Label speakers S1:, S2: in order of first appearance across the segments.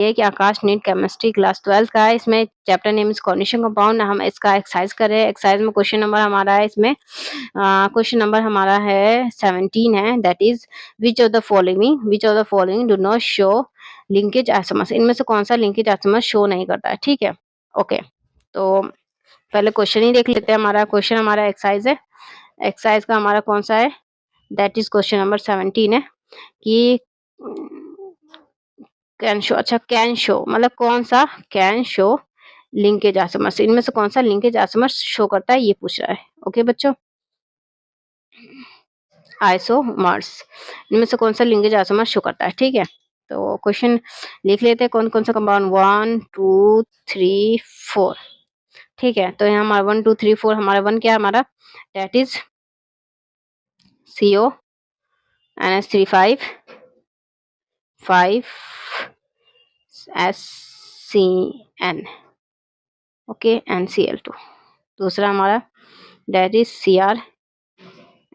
S1: ये कि आकाश NEET chemistry class 12 का है। इसमें chapter name is cognition compound. हम इसका एक्सरसाइज कर रहे हैं। एक्सरसाइज में क्वेश्चन नंबर हमारा है, इसमें क्वेश्चन नंबर हमारा है 17 है, that is which of the following do not show linkage isomers. इनमें से कौन सा लिंकेज आइसोमर्स शो नहीं करता है, ठीक है। ओके, तो पहले क्वेश्चन ही देख लेते हैं। हमारा क्वेश्चन हमारा एक्सरसाइज है। एक्सरसाइज का हमारा कौन सा है, दैट इज क्वेश्चन नंबर 17 है कि कैन शो, अच्छा कैन शो मतलब कौन सा कैन शो लिंकेज आइसोमर्स, इनमें से कौन सा लिंकेज आइसोमर्स शो करता है ये पूछ रहा है। ओके बच्चों, आइसोमर्स इनमें से कौन सा लिंकेज आइसोमर्स शो करता है, ठीक है। तो क्वेश्चन लिख लेते हैं, कौन कौन सा कंपाउंड 1 2 3 4, ठीक है। तो यहाँ हमारा 1 2 3 4 हमारा 1 क्या है हमारा, that is CO NH3 5 SCN, okay, NCl2। दूसरा हमारा that is Cr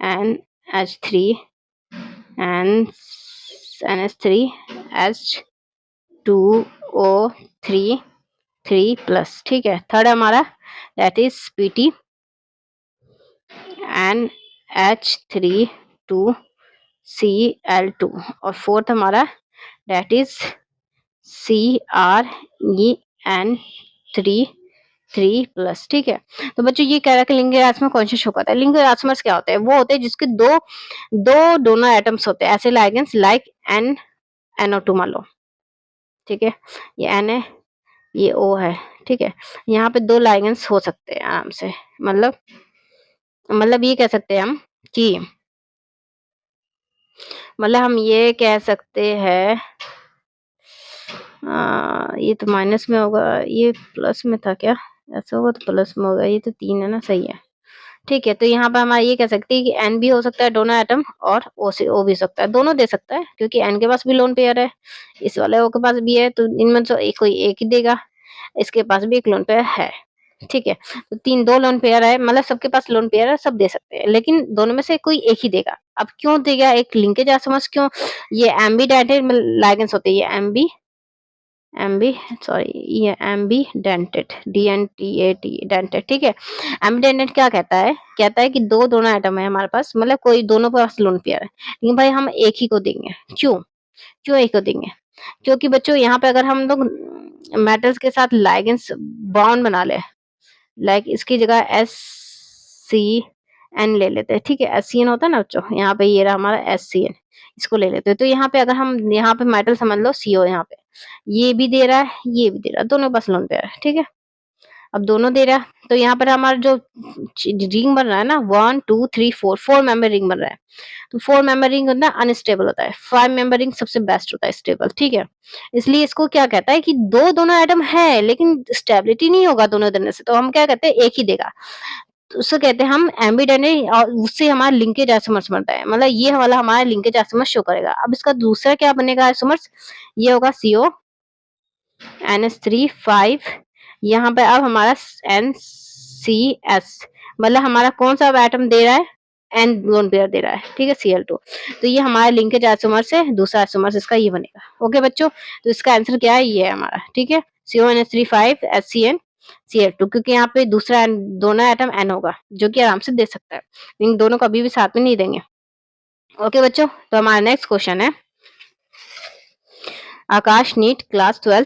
S1: NH3 and NH3H2O3 3+, ठीक है। थर्ड हमारा that is PT NH3 2Cl2 और फोर्थ हमारा दैट इज CrEn3 ठीक है। तो बच्चों ये कह रहा है कि लिंकेज आइसोमर कौन से शो करता है। लिंकेज आइसोमर्स क्या होते हैं, वो होते हैं जिसके दो डोनर एटम्स होते हैं, ऐसे लाइगेंस लाइक NO2 मान लो, ठीक है। ये N है, ये O है, ठीक है। यहाँ पे दो लाइगेंस हो सकते हैं आराम से, मतलब ये कह सकते हैं हम कि मतलब हम ये कह सकते हैं ये तो माइनस में होगा, ये प्लस में था क्या, ऐसा होगा तो प्लस में होगा, ये तो 3 है ना, सही है, ठीक है। तो यहाँ पर हमारा ये कह सकते हैं कि N भी हो सकता है डोनर एटम और O से O भी हो सकता है, दोनों दे सकता है क्योंकि N के पास भी लोन पेयर है, इस वाले O के पास भी है, तो इनमें से कोई एक ही देगा, इसके पास भी एक लोन पेयर है, ठीक है। तो दो लोन पेयर है, मतलब सबके पास लोन पेयर है, सब दे सकते हैं, लेकिन दोनों में से कोई एक ही देगा। अब क्यों देगा, एक लिंकेज आइसोमर्स क्यों, ये एम्बीडेंटेड लाइगेंस होते हैं, ये एम्बीडेंटेड DNTAT डेंटेड, ठीक है। एम्बीडेंटेड क्या कहता है, कि दो दोनों एटम है हमारे पास, मतलब कोई दोनों के पास लोन पेयर है, लेकिन भाई हम एक ही को देंगे, क्यों एक को देंगे, क्योंकि बच्चों यहाँ पे अगर हम लोग मेटल्स के साथ लाइगेंस बॉन्ड बना ले, लाइक इसकी जगह SCN ले लेते हैं, ठीक है। SCN होता है ना बच्चों, यहाँ पे ये रहा हमारा SCN, इसको ले लेते हैं। तो यहाँ पे अगर हम यहाँ पे मेटल समझ लो CO, यहाँ पे ये भी दे रहा है, ये भी दे रहा है, दोनों बस लोन पे है, ठीक है। अब दोनों दे रहा है, तो यहाँ पर हमारा जो रिंग बन रहा है ना 1 2 3 4 मेंबर रिंग बन रहा है। तो 4 मेंबर रिंग होता है अनस्टेबल होता है, 5 मेंबर रिंग सबसे बेस्ट होता है स्टेबल, ठीक है। इसलिए इसको क्या कहता है कि दोनों एटम है लेकिन स्टेबिलिटी नहीं होगा दोनों देने से, तो हम क्या कहते हैं एक ही देगा, तो उसको कहते हैं हम एम्बीडेंटेड, और उससे हमारा लिंकेज आइसोमर्स बनता है, मतलब ये वाला हमारा लिंकेज आइसोमर्स शो करेगा। अब इसका दूसरा क्या बनेगा आइसोमर्स, ये होगा CO NH3 5, यहाँ पे अब हमारा NCS, मतलब हमारा कौन सा एटम दे रहा है, N लोन पेयर दे रहा है, ठीक है, Cl2। तो ये हमारा लिंकेज आइसोमर्स है, दूसरा आइसोमर्स इसका ये बनेगा। ओके बच्चों, तो इसका आंसर क्या है, ये है हमारा, ठीक है, CO NH3 5 SCN Cl2, क्योंकि यहाँ पे दूसरा दोनों एटम N होगा जो कि आराम से दे सकता है, लेकिन दोनों कभी भी साथ में नहीं देंगे। ओके बच्चों, तो हमारा नेक्स्ट क्वेश्चन है, आकाश नीट क्लास 12